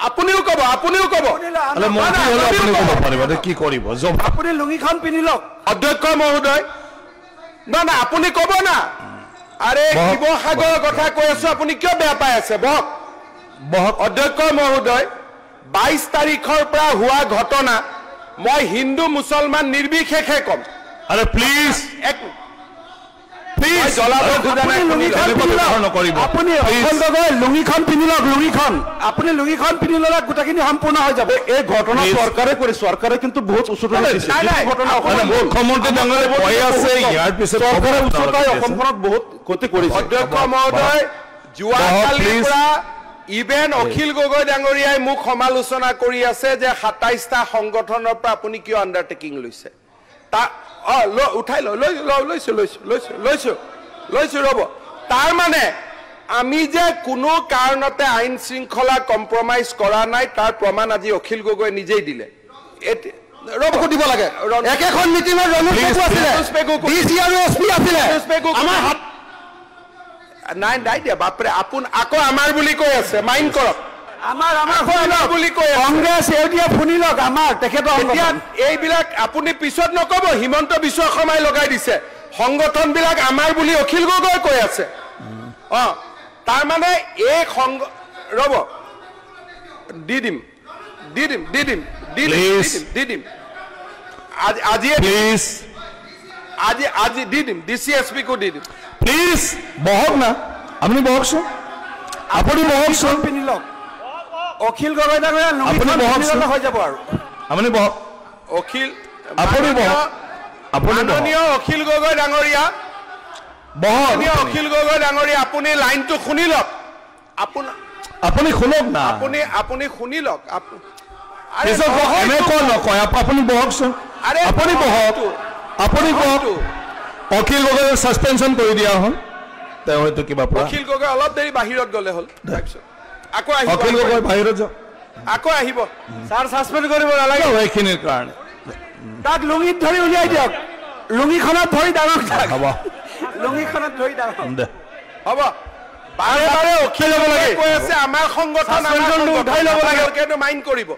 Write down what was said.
আপুনিও কব আলে মন্ত্ৰী হলে আপুনি কব পাৰিব কি কৰিব আপুনি লুঙিখন পিন্ধি লওক অধ্যক্ষ মহোদয় না আপুনি কব না আৰে শিৱসাগৰৰ কথা কৈ আছো আপুনি কিয় বেয়া পাই আছে বহক অধ্যক্ষ মহোদয় 22 তাৰিখৰ পৰা হোৱা ঘটনা মই হিন্দু মুছলমান নিৰ্বিশেষে কম আরে প্লিজ প্লিজ জ্বলাব খোজা নাই আপুনি অকল গগৈ লুঙিখন পিন্ধি লওক আপুনি লুঙিখন পিন্ধি ললে গোটেইখিনি সম্পূৰ্ণ হৈ যাব এই ঘটনা চৰকাৰে কিন্তু বহুত উচ্চতাত মুখ্যমন্ত্ৰী ডাঙৰে কৈ আছে ইয়াৰ পিছত চৰকাৰে উচ্চতাই অসমখনত বহুত ক্ষতি কৰিছে অধ্যক্ষ মহোদয় যোৱাকালিৰ পৰা ইভেন অখিল গগৈ ডাঙৰীয়াই মোক সমালোচনা কৰি আছে যে 27টা সংগঠনৰ পৰা আপুনি কিয় আণ্ডাৰটেকিং লৈছে তা উঠাই লৈছো ৰ'ব তাৰ মানে আমি যে কোনো কাৰণতে আইন শৃংখলা কম্প্ৰমাইজ কৰা নাই তাৰ প্ৰমাণ আজি অখিল গগৈ নিজেই দিলে ৰ'ব দিব লাগে একেখন মিটিঙত ৰমেশ পেগু আছিলে ডিচি আৰু এছপি আছিলে আমাৰ হাত নাই দিয়া বাপৰে আকৌ আমাৰ বুলি কৈ আছে মাইণ্ড কৰক আমাৰ বুলি কৈ কংগ্ৰেছ এউটিয়া শুনি লওক আমাৰ তেখেতৰ এইবিলাক আপুনি পিছত নকব হিমন্ত বিশ্ব শৰ্মাই লগাই দিছে সংগঠন বিলাক আমাৰ বুলি অখিল গগৈ কৈ আছে তাৰ মানে এই ৰব দি দিম আজি দি দিম ডিচিএছপি কো দি দিম প্লিজ বহক না আপুনি বহকচোন আপুনি বহকচোন পিনি লওক অখিল গগৈ ডাঙৰীয়া লুঙিখন পিনি হৈ যাব আৰু আপুনি বহক আপুনি বহক মাননীয় অখিল গগৈ ডাঙৰীয়া আপুনি লাইনটো শুনি লওক আপুনি শুনক না আপুনি শুনি লওক এনেকুৱা নকয় আপুনি বহকচোন আপুনি বহক অখিল গগৈ সাসপেনশন কৰি দিয়া হ'ল তেওঁ হয়তো কিবা অখিল গগৈ অলপ দেৰি বাহিৰত গলে হ'ল তাৰপিছত আকৌ আহিব অখিল গগৈ বাহিৰত যাওক আকৌ আহিব স্যাৰ সাসপেন্ড কৰিব নালাগে এইখিনিৰ কাৰণে তাক লুঙিত ধৰি উলিয়াই দিয়ক লুঙিখনত ধৰি ডাঙৰ হ'ব লুঙিখনত ধৰি ডাঙৰ হ'ব বাৰে বাৰে অখিল গগৈ কৈ আছে আমাৰ সংগঠন উঠাই ল'ব লাগে কিন্তু মাইণ্ড কৰিব